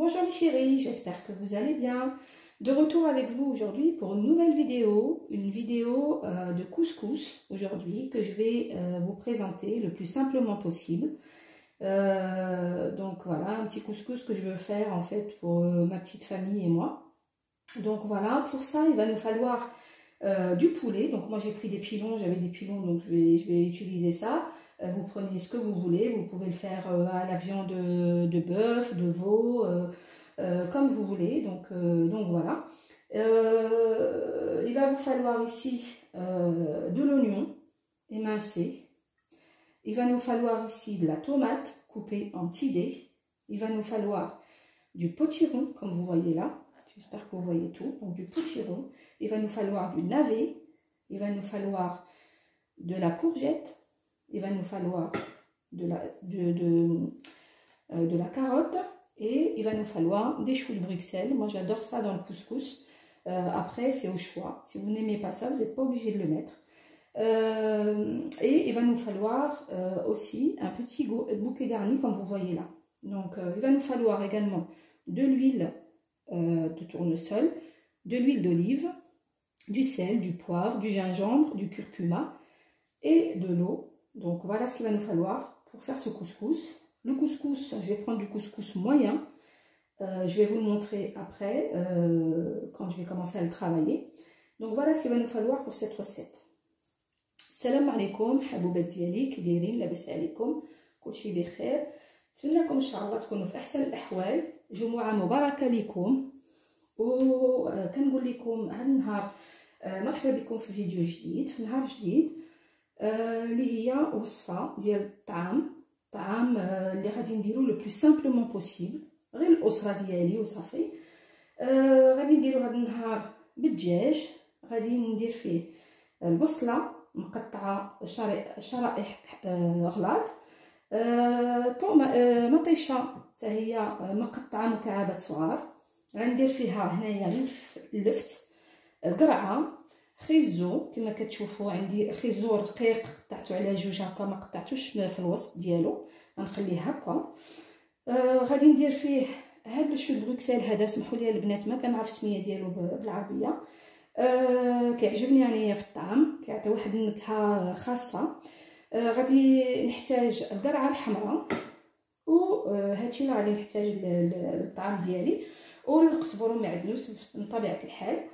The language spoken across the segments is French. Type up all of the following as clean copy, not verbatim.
Bonjour les chéris, j'espère que vous allez bien. De retour avec vous aujourd'hui pour une nouvelle vidéo, de couscous aujourd'hui que je vais vous présenter le plus simplement possible. Donc voilà, un petit couscous que je veux faire en fait pour ma petite famille et moi. Donc voilà, pour ça il va nous falloir du poulet. Donc moi j'ai pris des pilons, j'avais des pilons donc je vais utiliser ça. Vous prenez ce que vous voulez, vous pouvez le faire à la viande de bœuf, de veau, comme vous voulez. Donc voilà. Il va vous falloir ici de l'oignon émincé. Il va nous falloir ici de la tomate coupée en petits dés. Il va nous falloir du potiron, comme vous voyez là. J'espère que vous voyez tout. Donc du potiron. Il va nous falloir du navet. Il va nous falloir de la courgette. Il va nous falloir de la carotte et il va nous falloir des choux de Bruxelles. Moi j'adore ça dans le couscous. Après c'est au choix. Si vous n'aimez pas ça, vous n'êtes pas obligé de le mettre. Et il va nous falloir aussi un petit bouquet garni comme vous voyez là. Donc il va nous falloir également de l'huile de tournesol, de l'huile d'olive, du sel, du poivre, du gingembre, du curcuma et de l'eau. Donc voilà ce qu'il va nous falloir pour faire ce couscous. Le couscous, je vais prendre du couscous moyen. Je vais vous le montrer après quand je vais commencer à le travailler. Donc voilà ce qu'il va nous falloir pour cette recette. Salam alaikum, haboubat diali, ki dairin, labas alaikum, kulchi bikhair. نتمنىكم ان شاء الله تكونوا في احسن الاحوال. جمعه مباركه لكم وكنقول لكم هذا النهار مرحبا بكم في فيديو جديد، في نهار جديد اللي هي وصفه ديال الطعام اللي غادي نديرو لو بلو سامبلومون بوسيبل غير الاسره ديالي وصافي. غادي نديرو هذا النهار بالدجاج. غادي ندير فيه البصله مقطعه شرائح غلاط، مطيشه حتى هي مقطعه مكعبات صغار. غندير فيها هنايا اللفت، قرعه، خيزو كما كتشوفوا عندي خيزو رقيق قطعته على جوج هكا، ما قطعتوش في الوسط ديالو، غنخليه هكا. غادي ندير فيه هاد لو شو بروكسل هذا، سمحوا لي البنات ما كنعرف السميه ديالو بالعربيه. كيعجبني انايا في الطعم، كيعطي واحد النكهه خاصه. غادي نحتاج القرعه الحمراء وهادشي اللي غادي نحتاج للطعام ديالي، والقزبر والمعدنوس من طبيعه الحال،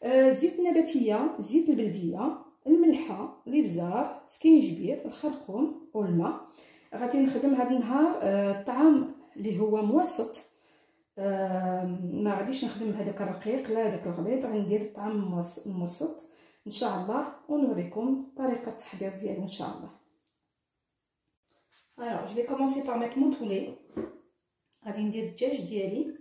الزيت النباتيه، الزيت البلديه، الملحه، الابزار، سكينجبير، الخرقوم والماء. غادي نخدم هذا النهار الطعام اللي هو متوسط، ما غاديش نخدم هذاك الرقيق لا هذاك الغليظ، غندير الطعام المتوسط ان شاء الله، ونوريكم طريقه التحضير ديالو ان شاء الله. Alors, je vais commencer par mettre mon poulet. غادي ندير الدجاج ديالي.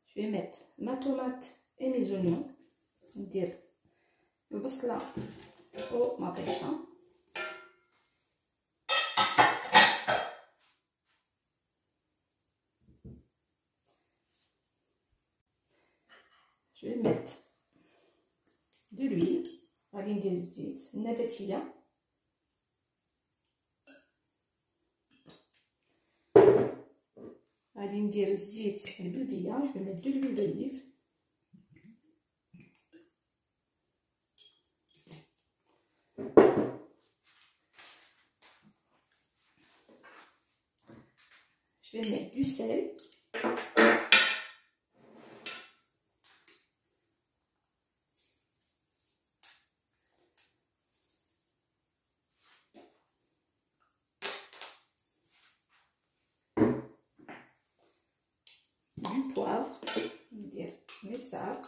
Je vais mettre ma tomate et mes oignons. ندير البصله ومطيشه. Je vais mettre de l'huile. غادي ندير الزيت النباتيه. غادي ندير الزيت البلديه. Je vais mettre de l'huile d'olive. Je vais mettre du sel. Du poivre, ندير مزار،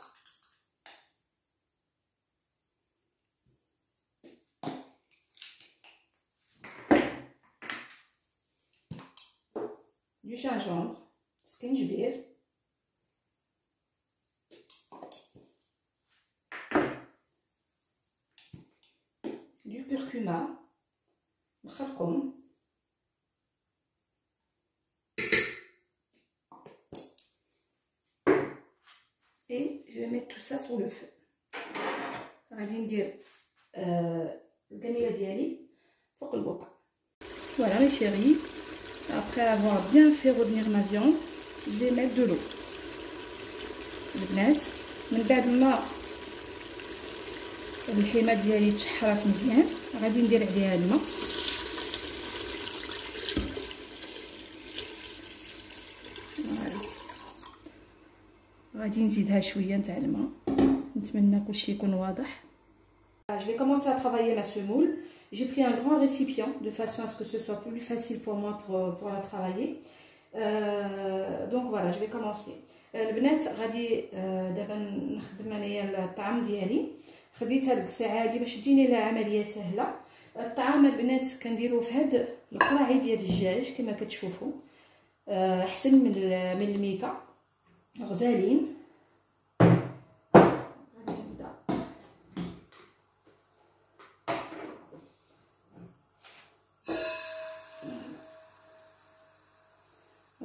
du gingembre، سكينجبير، du curcuma، الخرقوم، et je vais mettre tout ça sur le feu. غادي ندير القميله ديالي فوق البوطه. Voilà mes chéris, après avoir bien fait revenir ma viande, je vais mettre de l'eau. البنات من بعد ما الحمى ديالي تشحرات مزيان غادي ندير عليها الماء. فوالا غادي نزيدها شويه نتاع الماء. نتمنى كلشي يكون واضح. Je vais commencer à travailler ma semoule. J'ai pris un grand récipient de façon à ce que ce soit plus facile pour moi pour la travailler. Donc voilà, je vais commencer. البنات غادي دابا نخدم انايا الطعام ديالي. خديت هاد الكساعه هادي باش تجيني لها عمليه سهله. الطعام البنات كنديروه في هاد القراعي ديال الدجاج كما كتشوفوا، احسن من الميكا، غزالين.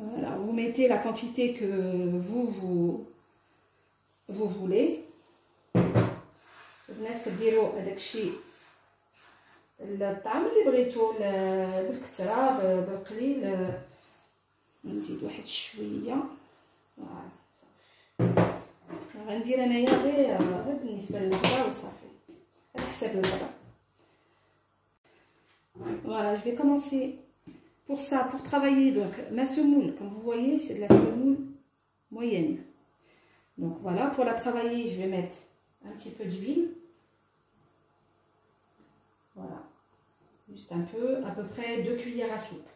Voilà, vous mettez la quantité que vous voulez. البنات كديروا هذاك الشيء الطعم اللي بغيتو بالكثره بالقليل. نزيد واحد شويه. فوالا صافي. غندير انايا غير بالنسبه للغدا وصافي على حساب الغدا. Voilà, je vais commencer pour ça, pour travailler donc ma semoule. Comme vous voyez, c'est de la semoule moyenne. Donc voilà, pour la travailler, je vais mettre un petit peu d'huile. Voilà, juste un peu, à peu près 2 cuillères à soupe.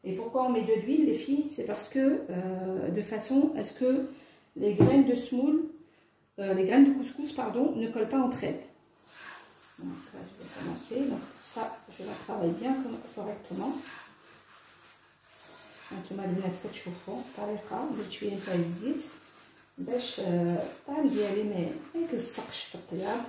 Et pourquoi on met de l'huile, les filles? C'est parce que, de façon à ce que les graines de semoule, les graines de couscous, pardon, ne collent pas entre elles. Donc là, je vais commencer. Donc ça, je la travaille bien correctement. هانتوما البنات كتشوفوا الطريقه درت شويه تاع الزيت باش الطعم ديالي ما يلصقش في الطياب.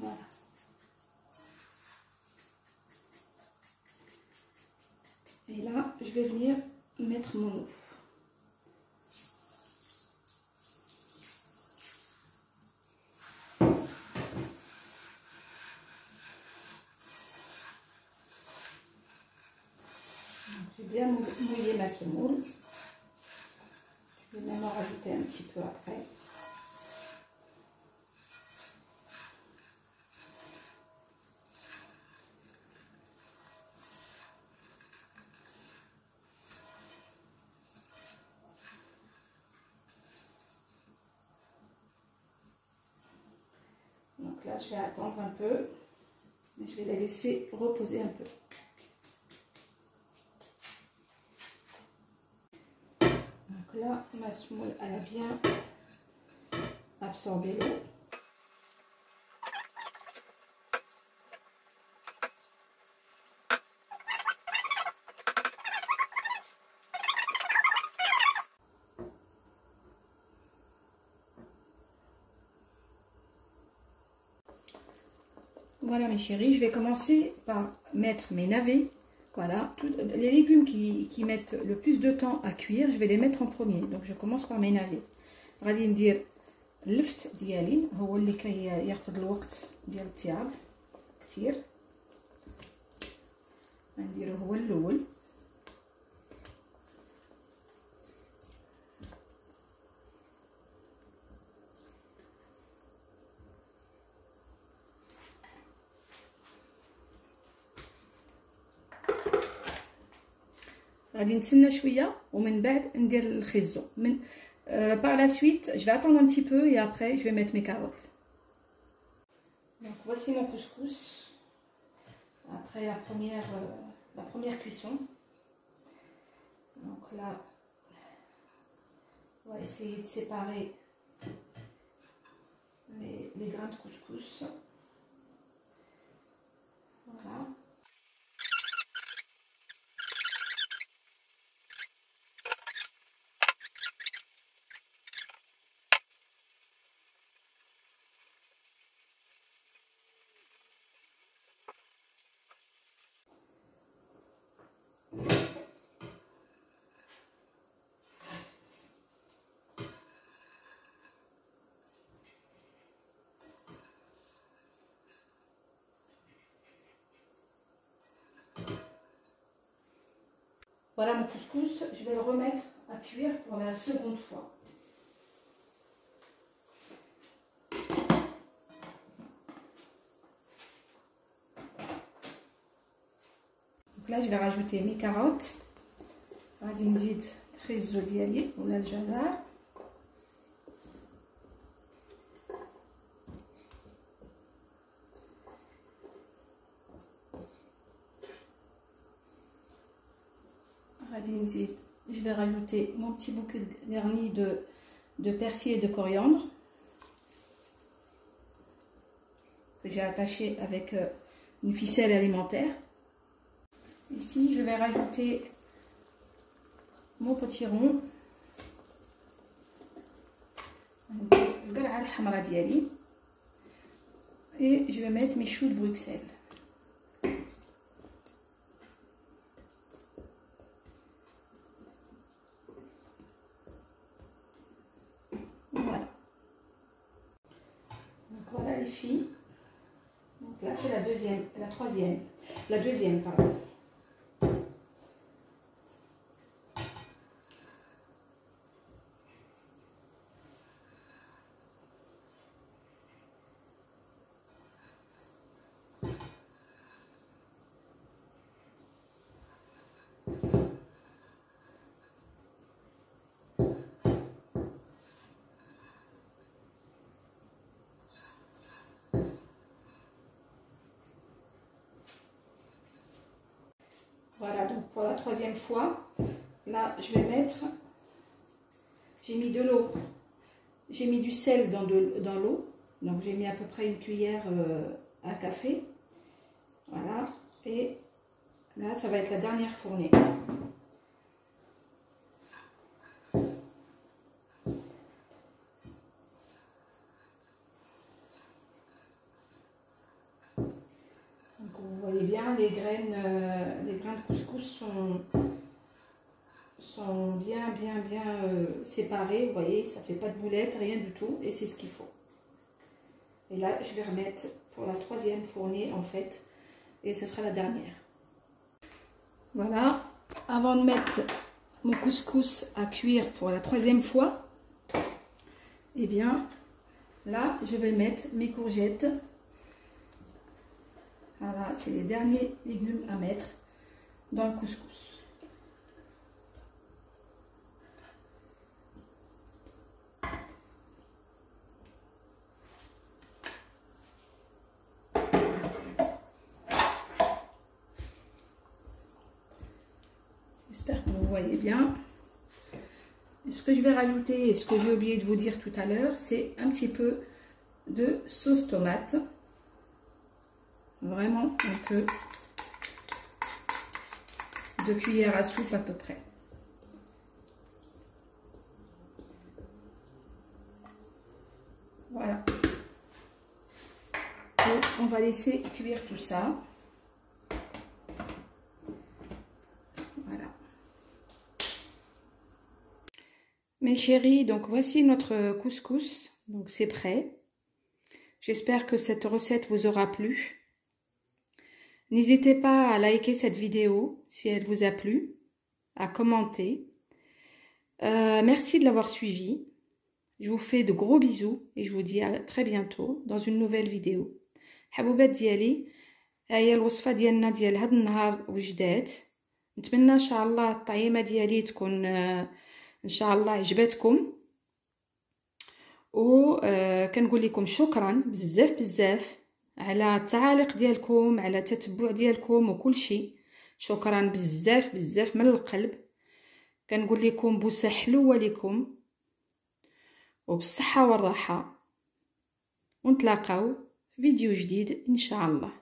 Voilà. Et là, je vais venir mettre mon eau. J'ai bien mouillé ma semoule. Je vais même en rajouter un petit peu après. Donc là, je vais attendre un peu, mais je vais la laisser reposer un peu. Donc là, ma semoule, elle a bien absorbé l'eau. Voilà mes chéris, je vais commencer par mettre mes navets. Voilà, les légumes qui mettent le plus de temps à cuire, je vais les mettre en premier. Donc je commence par mes navets. غادي ندير اللفت ديالي هو اللي كياخذ الوقت ديال الطياب كتير. غنديرو هو الاول. غادي نتسنى شويه ومن بعد ندير الخيزو. Par la suite, je vais attendre un petit peu et après je vais mettre mes carottes. Donc voici mon couscous après la première cuisson. Donc là, on va essayer de séparer les grains de couscous. Voilà. Voilà mon couscous, je vais le remettre à cuire pour la seconde fois. Donc là, je vais rajouter mes carottes. غادي نزيد خيزو ديالي ولا الجزر. Je vais rajouter mon petit bouquet garni de persil et de coriandre que j'ai attaché avec une ficelle alimentaire. Ici, je vais rajouter mon potiron, et je vais mettre mes choux de Bruxelles. Voilà. Donc voilà les filles. Donc là c'est la deuxième pardon. Voilà, donc pour la troisième fois, là je vais mettre, j'ai mis de l'eau, j'ai mis du sel dans l'eau, donc j'ai mis à peu près une cuillère à café, voilà, et là ça va être la dernière fournée. Donc vous voyez bien, les graines de couscous sont bien séparées, vous voyez, ça fait pas de boulettes, rien du tout, et c'est ce qu'il faut. Et là, je vais remettre pour la troisième fournée en fait, et ce sera la dernière. Voilà, avant de mettre mon couscous à cuire pour la troisième fois, et bien là, je vais mettre mes courgettes. Voilà, c'est les derniers légumes à mettre dans le couscous. J'espère que vous voyez bien. Ce que je vais rajouter, et ce que j'ai oublié de vous dire tout à l'heure, c'est un petit peu de sauce tomate. Vraiment un peu, 2 cuillères à soupe à peu près. Voilà. Et on va laisser cuire tout ça. Voilà. Mes chéris, donc voici notre couscous. Donc c'est prêt. J'espère que cette recette vous aura plu. N'hésitez pas à liker cette vidéo si elle vous a plu, à commenter. Merci de l'avoir suivi. Je vous fais de gros bisous et je vous dis à très bientôt dans une nouvelle vidéo. حبوبات ديالي هي الوصفه ديالنا ديال هذا النهار وجدات. نتمنى ان شاء الله الطعيمه ديالي تكون ان شاء الله عجبتكم. و كنقول لكم شكرا بزاف على التعاليق ديالكم، على التتبع ديالكم وكل شيء. شكرا بزاف من القلب. كنقول لكم بوسه حلوه لكم وبالصحه والراحه. ونتلاقاو في فيديو جديد ان شاء الله.